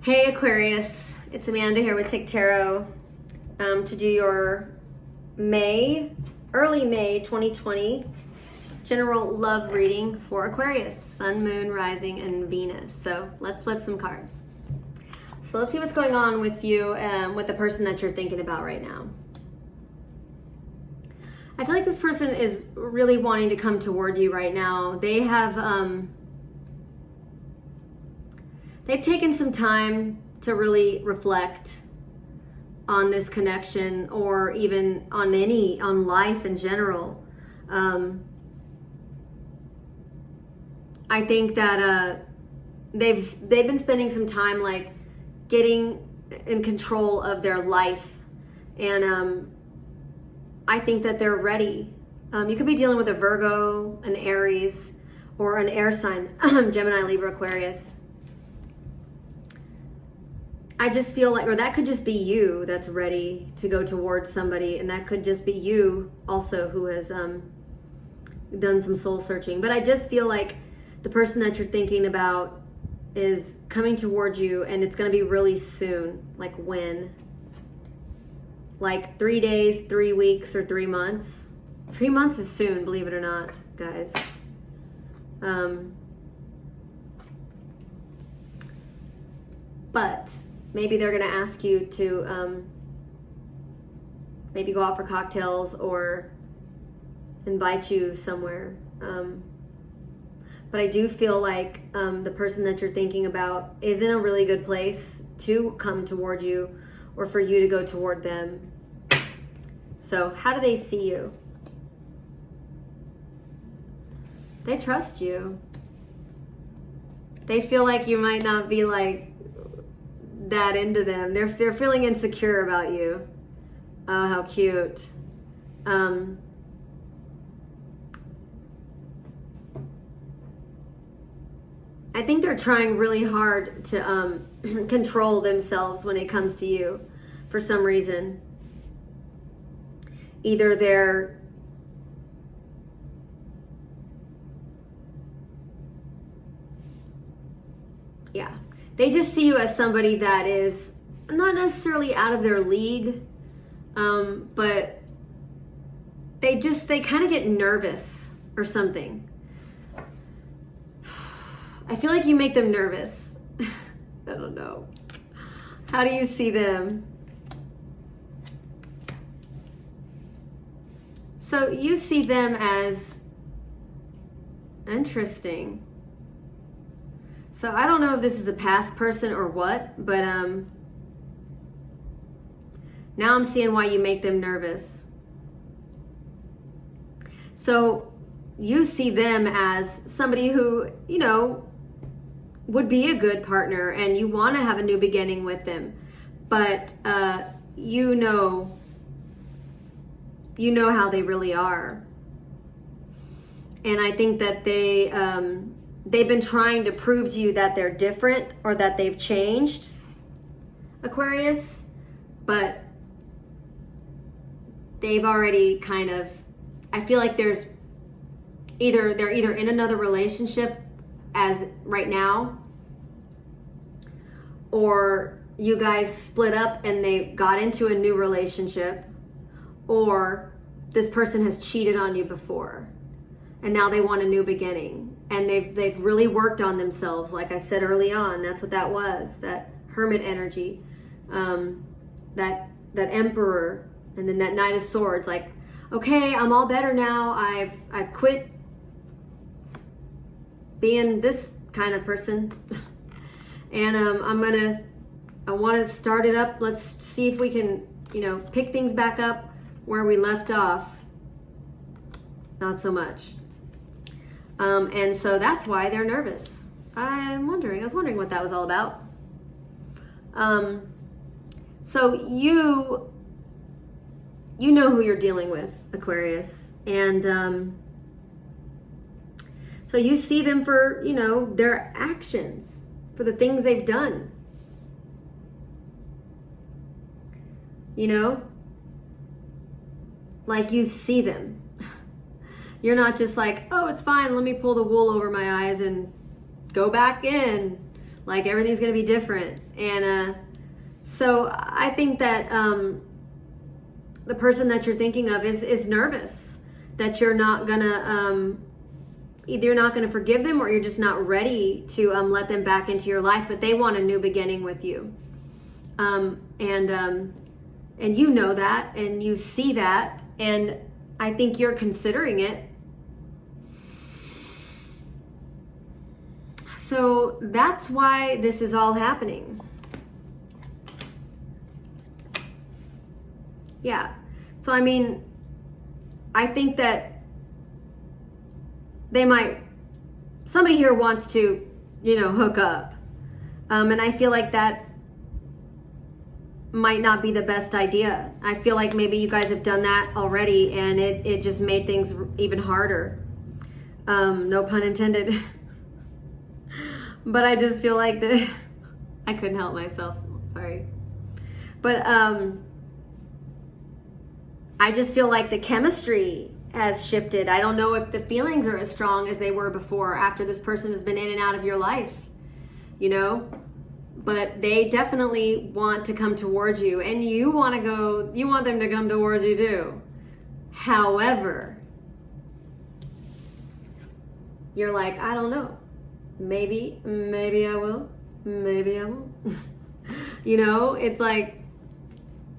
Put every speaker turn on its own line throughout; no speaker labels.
Hey Aquarius, it's Amanda here with TikTarot to do your early May 2020 general love reading for Aquarius, Sun, Moon, Rising, and Venus. So let's flip some cards. So let's see what's going on with you, with the person that you're thinking about right now. I feel like this person is really wanting to come toward you right now. They have they've taken some time to really reflect on this connection, or even on life in general. I think that they've been spending some time like getting in control of their life, and I think that they're ready. You could be dealing with a Virgo, an Aries, or an air sign, Gemini, Libra, Aquarius. I just feel like, or that could just be you that's ready to go towards somebody, and that could just be you also who has done some soul searching. But I just feel like the person that you're thinking about is coming towards you, and it's going to be really soon. Like when? Like 3 days, 3 weeks, or 3 months? 3 months is soon, believe it or not, guys. But maybe they're going to ask you to maybe go out for cocktails or invite you somewhere. But I do feel like the person that you're thinking about is in a really good place to come toward you, or for you to go toward them. So how do they see you? They trust you. They feel like you might not be like that into them. They're feeling insecure about you. Oh, how cute. I think they're trying really hard to control themselves when it comes to you for some reason. Either they just see you as somebody that is not necessarily out of their league, but they kind of get nervous or something. I feel like you make them nervous. I don't know. How do you see them? So you see them as interesting. So I don't know if this is a past person or what, but now I'm seeing why you make them nervous. So you see them as somebody who, you know, would be a good partner, and you want to have a new beginning with them, but you know how they really are. And I think that they've been trying to prove to you that they're different, or that they've changed, Aquarius, but they've already kind of, I feel like they're either in another relationship as right now, or you guys split up and they got into a new relationship, or this person has cheated on you before and now they want a new beginning, and they've really worked on themselves. Like I said early on, that's what that was, that hermit energy, that emperor, and then that Knight of Swords. Like, okay, I'm all better now. I've quit being this kind of person, and I want to start it up. Let's see if we can, pick things back up where we left off. Not so much. And so that's why they're nervous. I was wondering what that was all about. So you know who you're dealing with, Aquarius, and so you see them for, their actions, for the things they've done. Like you see them. You're not just like, oh, it's fine, let me pull the wool over my eyes and go back in. Like everything's going to be different. And so I think that the person that you're thinking of is nervous that you're not going to, either you're not going to forgive them or you're just not ready to let them back into your life, but they want a new beginning with you. And you know that, and you see that, and I think you're considering it. So that's why this is all happening. Yeah. So, I mean, I think that somebody here wants to, hook up. And I feel like that might not be the best idea. I feel like maybe you guys have done that already and it just made things even harder. No pun intended. But I just feel like that I couldn't help myself. Sorry. But I just feel like the chemistry has shifted. I don't know if the feelings are as strong as they were before after this person has been in and out of your life, but they definitely want to come towards you, and you want them to come towards you too. However, you're like, I don't know. Maybe I will. Maybe I won't. It's like,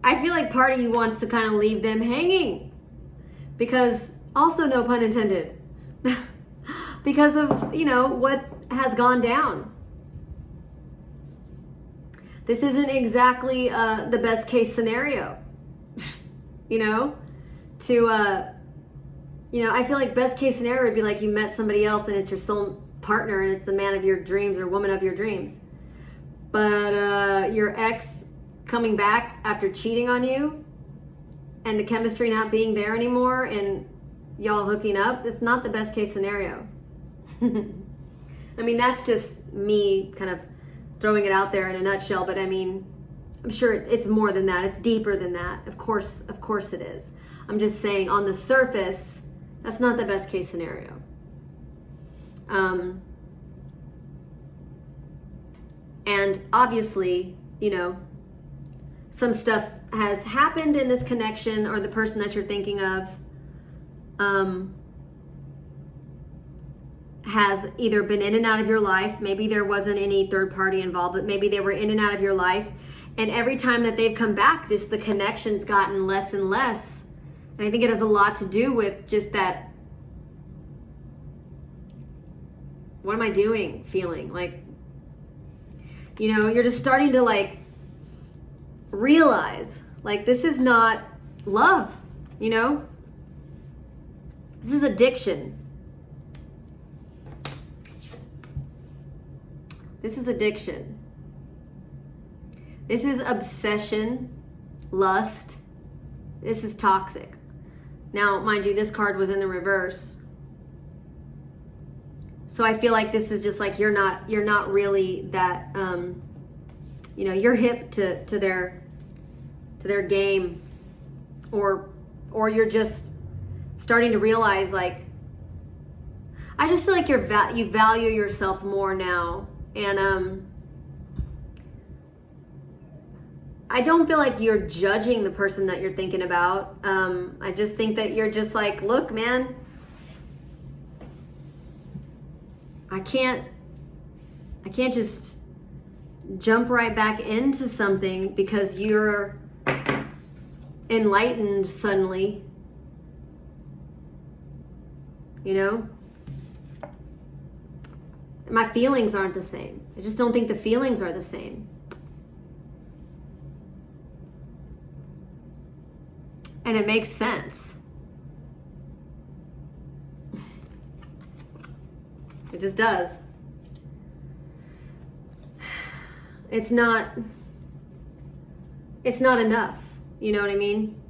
I feel like part of you wants to kind of leave them hanging because, also no pun intended, because of, what has gone down. This isn't exactly the best case scenario, I feel like best case scenario would be like you met somebody else and it's your soul partner and it's the man of your dreams or woman of your dreams. But your ex coming back after cheating on you and the chemistry not being there anymore and y'all hooking up, it's not the best case scenario. I mean, that's just me kind of throwing it out there in a nutshell, but I mean, I'm sure it's more than that. It's deeper than that. Of course it is. I'm just saying on the surface, that's not the best case scenario. And obviously, some stuff has happened in this connection, or the person that you're thinking of has either been in and out of your life. Maybe there wasn't any third party involved, but maybe they were in and out of your life. And every time that they've come back, the connection's gotten less and less. And I think it has a lot to do with just that, what am I doing feeling? Like, you're just starting to realize, this is not love, This is addiction. This is addiction. This is obsession, lust. This is toxic. Now, mind you, this card was in the reverse. So I feel like this is just like you're not really that you're hip to their game, or you're just starting to realize, like, I just feel like you value yourself more now. And I don't feel like you're judging the person that you're thinking about. I just think that you're just like, look, man, I can't just jump right back into something because you're enlightened suddenly. My feelings aren't the same. I just don't think the feelings are the same. And it makes sense. It just does. It's not enough. You know what I mean?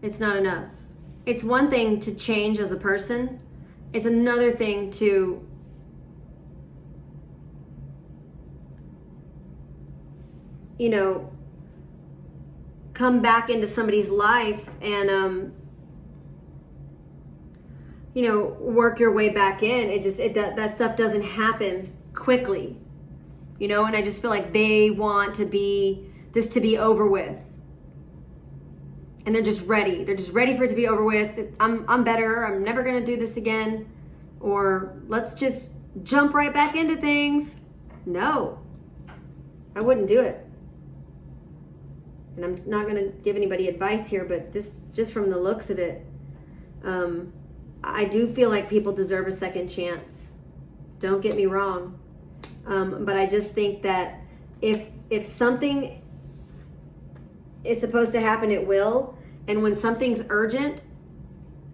It's not enough. It's one thing to change as a person. It's another thing to come back into somebody's life and work your way back in. That stuff doesn't happen quickly. you know, and I just feel like they want this to be over with. And they're just ready. They're just ready for it to be over with. I'm better. I'm never going to do this again. Or let's just jump right back into things. No, I wouldn't do it. And I'm not going to give anybody advice here, but just from the looks of it, I do feel like people deserve a second chance. Don't get me wrong. But I just think that if something is supposed to happen, it will. And when something's urgent,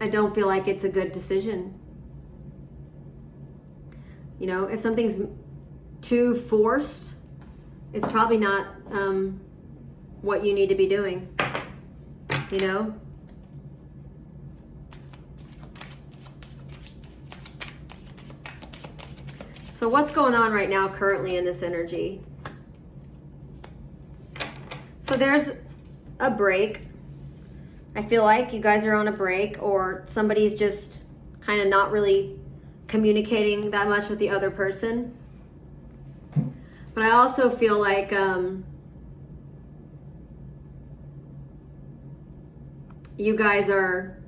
I don't feel like it's a good decision. You know, if something's too forced, it's probably not what you need to be doing, you know? So what's going on right now currently in this energy? So there's a break. I feel like you guys are on a break, or somebody's just kind of not really communicating that much with the other person. But I also feel like you guys are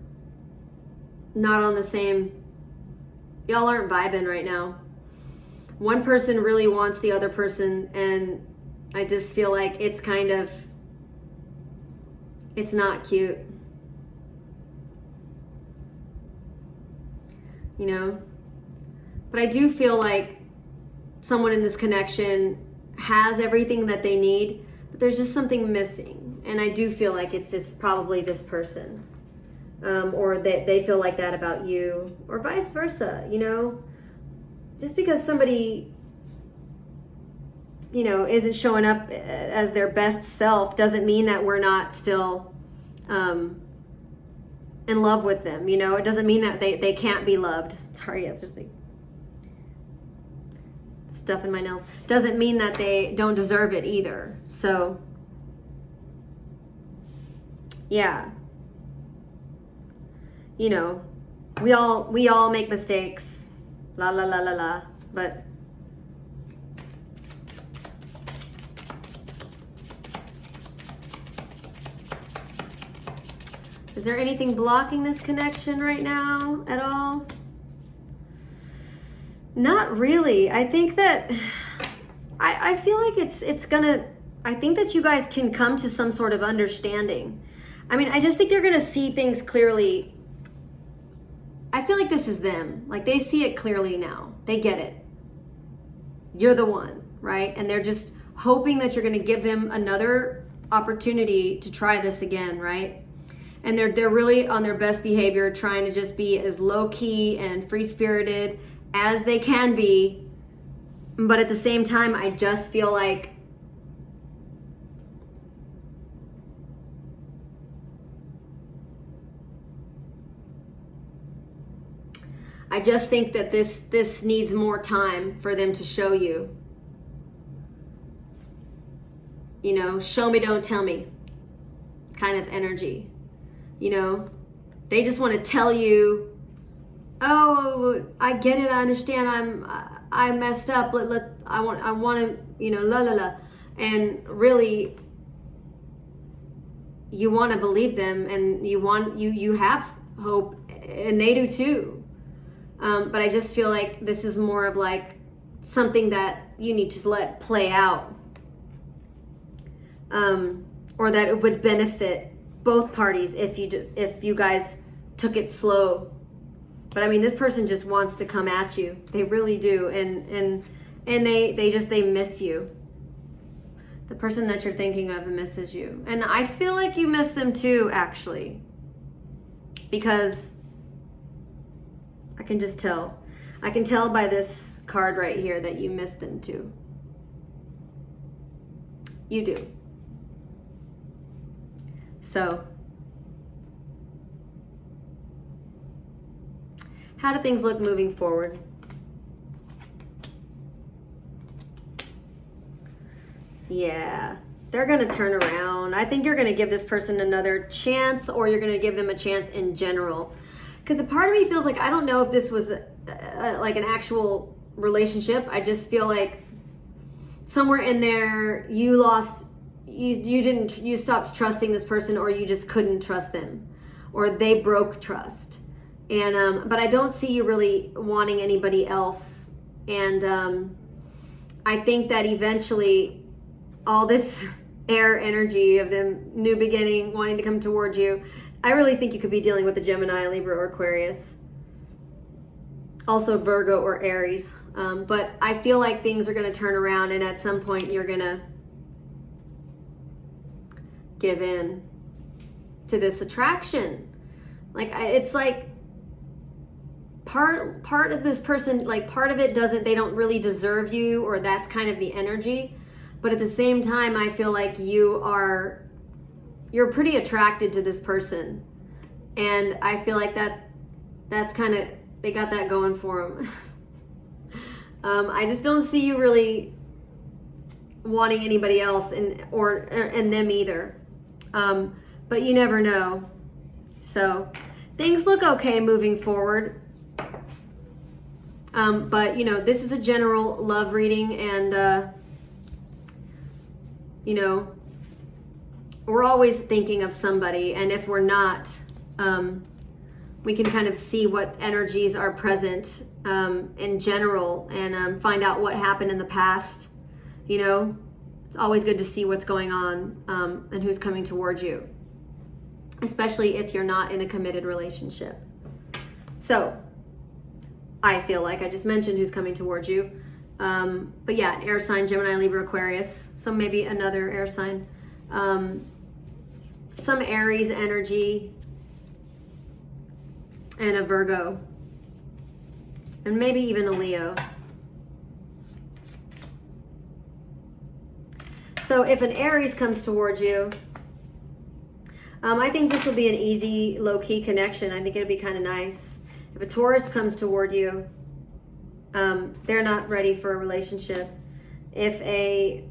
not on the same, y'all aren't vibing right now. One person really wants the other person, and I just feel like it's not cute. You know? But I do feel like someone in this connection has everything that they need, but there's just something missing. And I do feel like it's probably this person. Or they feel like that about you, or vice versa, you know? Just because somebody, you know, isn't showing up as their best self doesn't mean that we're not still in love with them, you know? It doesn't mean that they can't be loved. Sorry, it's just like stuff in my nails. Doesn't mean that they don't deserve it either. So, yeah. You know, we all make mistakes. La la la la la. But is there anything blocking this connection right now at all? Not really. I think that I feel like it's gonna, I think that you guys can come to some sort of understanding. I mean, I just think they're gonna see things clearly. I feel like this is them. Like, they see it clearly now. They get it. You're the one, right? And they're just hoping that you're gonna give them another opportunity to try this again, right? And they're really on their best behavior, trying to just be as low-key and free-spirited as they can be. But at the same time, I just feel like I just think that this needs more time for them to show you. You know, show me, don't tell me kind of energy. You know, they just want to tell you, oh, I get it, I understand, I messed up, I want to, you know, la la la. And really, you want to believe them, and you have hope, and they do too. But I just feel like this is more of like something that you need to let play out, or that it would benefit both parties if you guys took it slow. But I mean, this person just wants to come at you. They really do, and they miss you. The person that you're thinking of misses you, and I feel like you miss them too, actually, because I can just tell. I can tell by this card right here that you miss them too. You do. So, how do things look moving forward? Yeah, they're going to turn around. I think you're going to give this person another chance, or you're going to give them a chance in general. Because a part of me feels like, I don't know if this was like an actual relationship. I just feel like somewhere in there you stopped trusting this person, or you just couldn't trust them, or they broke trust. And but I don't see you really wanting anybody else. And I think that eventually all this air energy of them new beginning, wanting to come towards you, I really think you could be dealing with a Gemini, Libra, or Aquarius. Also Virgo or Aries. But I feel like things are going to turn around, and at some point you're going to give in to this attraction. Like, it's like part of this person, like part of it they don't really deserve you, or that's kind of the energy. But at the same time, I feel like you're pretty attracted to this person. And I feel like that's kind of, they got that going for them. I just don't see you really wanting anybody else and them either. But you never know. So things look okay moving forward. But you know, this is a general love reading, and you know, we're always thinking of somebody, and if we're not, we can kind of see what energies are present in general, and find out what happened in the past. You know, it's always good to see what's going on and who's coming towards you, especially if you're not in a committed relationship. So I feel like I just mentioned who's coming towards you. But yeah, an air sign, Gemini, Libra, Aquarius. So maybe another air sign. Some Aries energy, and a Virgo. And maybe even a Leo. So if an Aries comes towards you, I think this will be an easy, low-key connection. I think it'll be kind of nice. If a Taurus comes toward you, they're not ready for a relationship. If a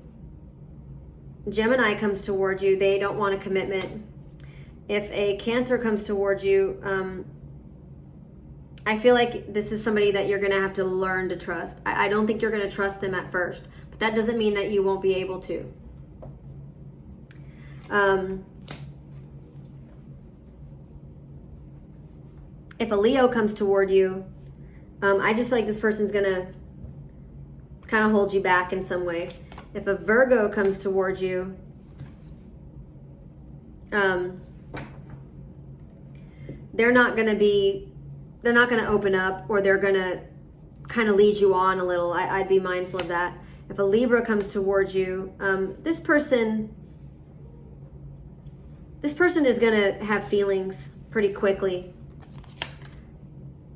Gemini comes towards you, they don't want a commitment. If a Cancer comes towards you, I feel like this is somebody that you're going to have to learn to trust. I don't think you're going to trust them at first, but that doesn't mean that you won't be able to. If a Leo comes toward you, I just feel like this person's going to kind of hold you back in some way. If a Virgo comes towards you, they're not going to open up, or they're going to kind of lead you on a little. I'd be mindful of that. If a Libra comes towards you, this person is going to have feelings pretty quickly.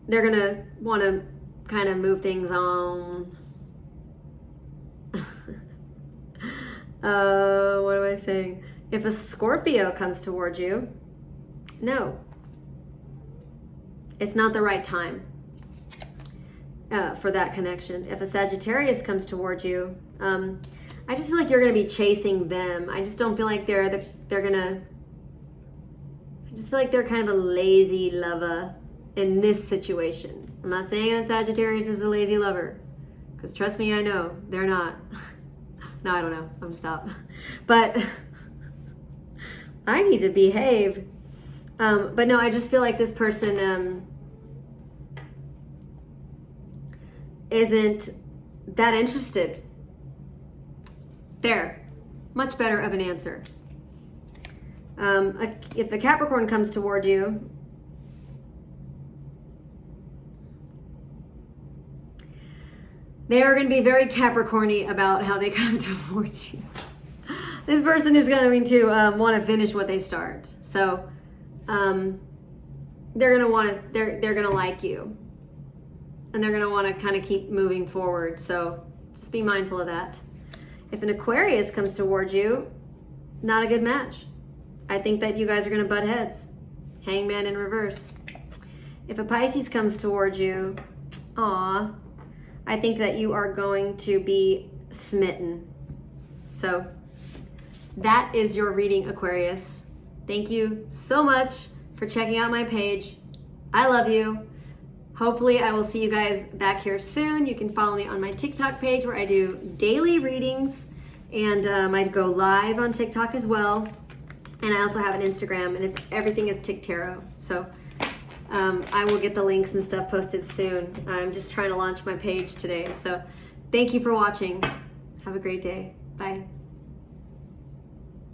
They're going to want to kind of move things on. What am I saying? If a Scorpio comes towards you, no. It's not the right time for that connection. If a Sagittarius comes towards you, I just feel like you're going to be chasing them. I just don't feel like they're gonna. I just feel like they're kind of a lazy lover in this situation. I'm not saying that Sagittarius is a lazy lover, because trust me, I know they're not. No, I don't know. I'm gonna stop. But I need to behave. But no, I just feel like this person isn't that interested. There. Much better of an answer. If a Capricorn comes toward you, they are going to be very Capricorn-y about how they come towards you. This person is going to want to finish what they start. So they're going to like you. And they're going to want to kind of keep moving forward. So just be mindful of that. If an Aquarius comes towards you, not a good match. I think that you guys are going to butt heads. Hangman in reverse. If a Pisces comes towards you, I think that you are going to be smitten. So that is your reading, Aquarius. Thank you so much for checking out my page. I love you. hopefully I will see you guys back here soon. You can follow me on my TikTok page where I do daily readings, and I go live on TikTok as well. And I also have an Instagram, and everything is TikTarot. So I will get the links and stuff posted soon. I'm just trying to launch my page today. So thank you for watching. Have a great day. Bye.